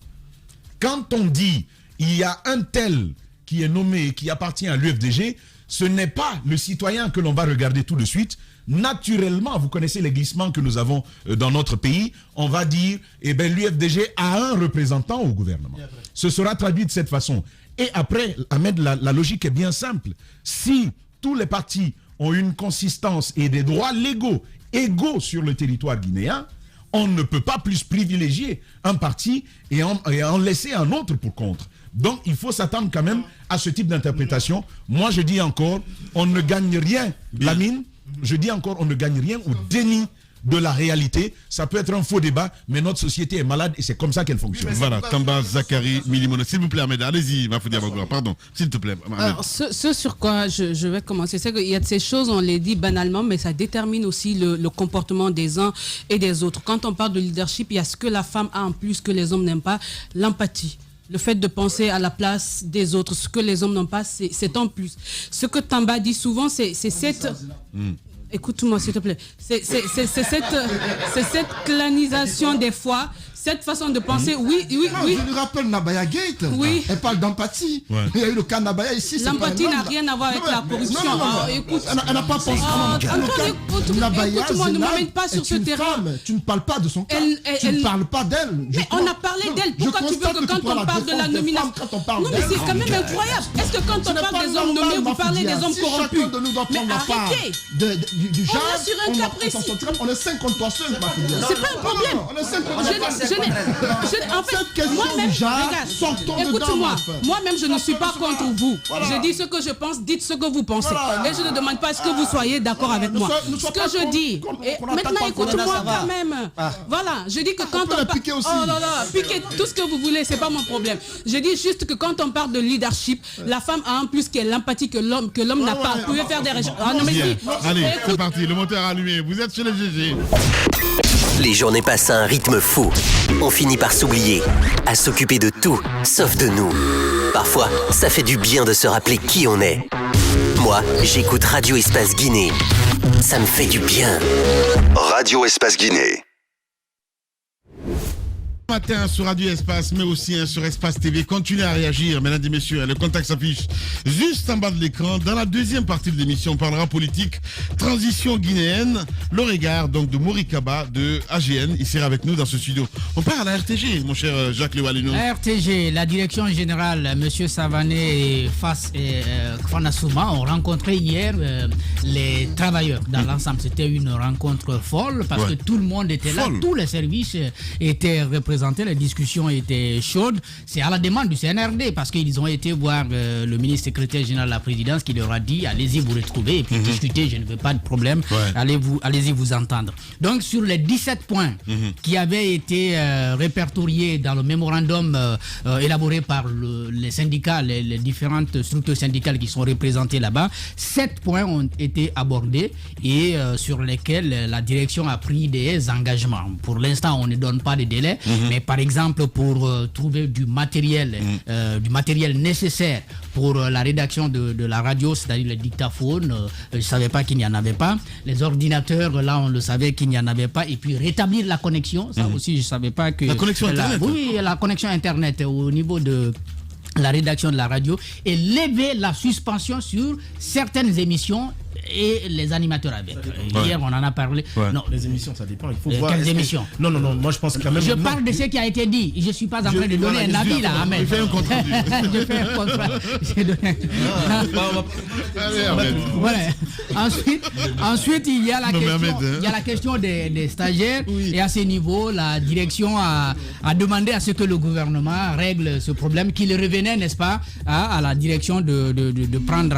Quand on dit il y a un tel qui est nommé, qui appartient à l'UFDG, ce n'est pas le citoyen que l'on va regarder tout de suite. Naturellement, vous connaissez les glissements que nous avons dans notre pays. On va dire, eh bien, l'UFDG a un représentant au gouvernement. Ce sera traduit de cette façon. Et après, Ahmed, la logique est bien simple. Si tous les partis ont une consistance et des droits légaux égaux sur le territoire guinéen, on ne peut pas plus privilégier un parti et en laisser un autre pour contre. Donc, il faut s'attendre quand même à ce type d'interprétation. Moi, je dis encore, on ne gagne rien, Lamine. Je dis encore, on ne gagne rien au déni de la réalité. Ça peut être un faux débat, mais notre société est malade et c'est comme ça qu'elle fonctionne. Voilà, Tamba Zakari Milimono. S'il vous plaît, Ahmed, allez-y, Mafoudia Bagoura, pardon, s'il te plaît. Alors, ce sur quoi je vais commencer, c'est qu'il y a de ces choses, on les dit banalement, mais ça détermine aussi le comportement des uns et des autres. Quand on parle de leadership, il y a ce que la femme a en plus que les hommes n'aiment pas, l'empathie. Le fait de penser à la place des autres, ce que les hommes n'ont pas, c'est en plus. Ce que Tamba dit souvent, c'est cette... Écoute-moi, s'il te plaît. C'est cette clanisation des fois, cette façon de penser. Oui. Je lui rappelle Nabaya Gate. Oui. Elle parle d'empathie. Ouais. Il y a eu le cas Nabaya ici. L'empathie n'a rien à voir avec la corruption. Écoute, elle n'a pas pensé. Écoute-moi, ne m'emmène pas sur ce terrain. Tu ne parles pas de son cas. Tu ne parles pas d'elle. Mais on a parlé d'elle. Pourquoi tu veux que quand on parle de la nomination... Non, mais c'est quand même incroyable. Est-ce que quand on parle des hommes nommés, vous parlez des hommes corrompus? Chacun de nous doit prendre la part du genre. On est sur un cas précis. On est 5 contre 3 seuls. C'est pas un problème. On est 5 contre 3. En fait, moi-même, regarde, écoute-moi, moi-même je ne suis pas contre vous. Je dis ce que je pense, dites ce que vous pensez. Et je ne demande pas ce que vous soyez d'accord avec moi. Ce que je dis, maintenant écoute-moi quand même. Voilà, je dis que quand on parle... Oh là là, piquez tout ce que vous voulez, c'est pas mon problème. Je dis juste que quand on parle de leadership, la femme a en plus qu'elle l'empathie que l'homme n'a pas. Vous pouvez faire des régions. Allez, c'est parti, le moteur allumé, vous êtes sur les GG. Les journées passent à un rythme fou. On finit par s'oublier, à s'occuper de tout, sauf de nous. Parfois, ça fait du bien de se rappeler qui on est. Moi, j'écoute Radio Espace Guinée. Ça me fait du bien. Radio Espace Guinée. Matin sur Radio Espace, mais aussi sur Espace TV. Continuez à réagir, mesdames et messieurs. Le contact s'affiche juste en bas de l'écran. Dans la deuxième partie de l'émission, on parlera politique, transition guinéenne, le regard donc de Mori Kaba de AGN. Il sera avec nous dans ce studio. On part à la RTG, mon cher Jacques Lewalino. La RTG, la direction générale, M. Savané et Kwanasouma ont rencontré hier les travailleurs dans l'ensemble. C'était une rencontre folle parce que tout le monde était là, tous les services étaient représentés. Les discussions étaient chaudes. C'est à la demande du CNRD parce qu'ils ont été voir le ministre secrétaire général de la présidence qui leur a dit allez-y vous retrouver et puis discuter, je ne veux pas de problème, allez-y vous entendre. Donc sur les 17 points qui avaient été répertoriés dans le mémorandum élaboré par les syndicats, les différentes structures syndicales qui sont représentées là-bas, 7 points ont été abordés et sur lesquels la direction a pris des engagements. Pour l'instant, on ne donne pas de délai. Mais par exemple, pour trouver du matériel nécessaire pour la rédaction de la radio, c'est-à-dire le dictaphone, je ne savais pas qu'il n'y en avait pas. Les ordinateurs, là, on le savait qu'il n'y en avait pas. Et puis rétablir la connexion, ça aussi, je ne savais pas que... La connexion Internet. Oui, la connexion Internet au niveau de la rédaction de la radio et lever la suspension sur certaines émissions et les animateurs avec. Hier, on en a parlé. Non, les émissions, ça dépend. Il faut voir. Quelles émissions? Non, moi je pense quand même. Je parle de ce qui a été dit. Je ne suis pas en train de donner un avis là. Je fais un contrat. Je fais un contrat. Voilà. Ensuite, il y a la question des stagiaires. Et à ce niveau, la direction a demandé à ce que le gouvernement règle ce problème, qu'il revenait, n'est-ce pas, à la direction de prendre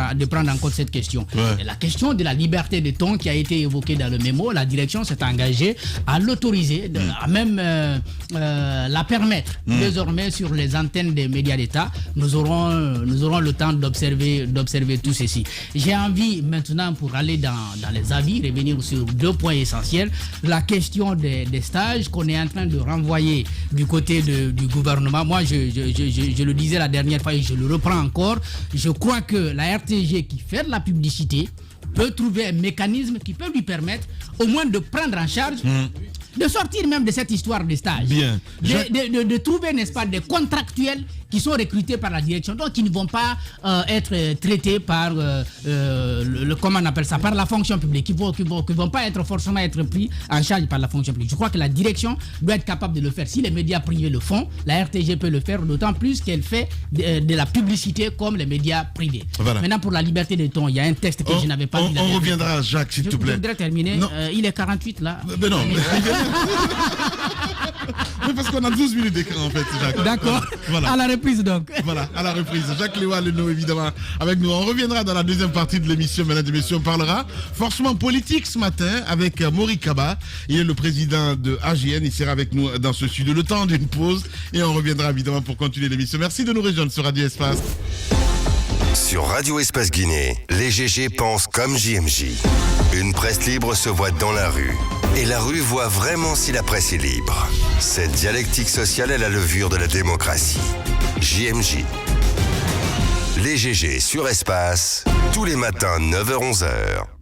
en compte cette question. Et la question de la liberté de ton qui a été évoquée dans le mémo, la direction s'est engagée à l'autoriser, à même la permettre. Désormais, sur les antennes des médias d'État, nous aurons le temps d'observer tout ceci. J'ai envie maintenant, pour aller dans les avis, revenir sur 2 points essentiels. La question des stages qu'on est en train de renvoyer du côté du gouvernement. Moi, je le disais la dernière fois et je le reprends encore. Je crois que la RTG qui fait de la publicité peut trouver un mécanisme qui peut lui permettre au moins de prendre en charge, de sortir même de cette histoire de stage. Bien. De trouver, n'est-ce pas, des contractuels qui sont recrutés par la direction, donc qui ne vont pas être traités par comment on appelle ça, par la fonction publique, qui vont pas forcément être pris en charge par la fonction publique. Je crois que la direction doit être capable de le faire. Si les médias privés le font, la RTG peut le faire, d'autant plus qu'elle fait de la publicité comme les médias privés. Voilà. Maintenant, pour la liberté de ton, il y a un texte que je n'avais pas dit. On reviendra, Jacques, s'il te plaît. Je voudrais terminer. Il est 48 là. Mais non. Oui, parce qu'on a 12 minutes d'écran en fait, Jacques. D'accord. Voilà. À la reprise donc. Voilà, à la reprise. Jacques Lewalino évidemment avec nous. On reviendra dans la deuxième partie de l'émission. Mesdames et messieurs, on parlera forcément politique ce matin avec Mori Kaba. Il est le président de AGN. Il sera avec nous dans ce studio. Le temps d'une pause et on reviendra évidemment pour continuer l'émission. Merci de nous rejoindre sur Radio Espace. Sur Radio Espace Guinée, les GG pensent comme JMJ. Une presse libre se voit dans la rue. Et la rue voit vraiment si la presse est libre. Cette dialectique sociale est la levure de la démocratie. JMJ. Les GG sur Espace, tous les matins 9h-11h.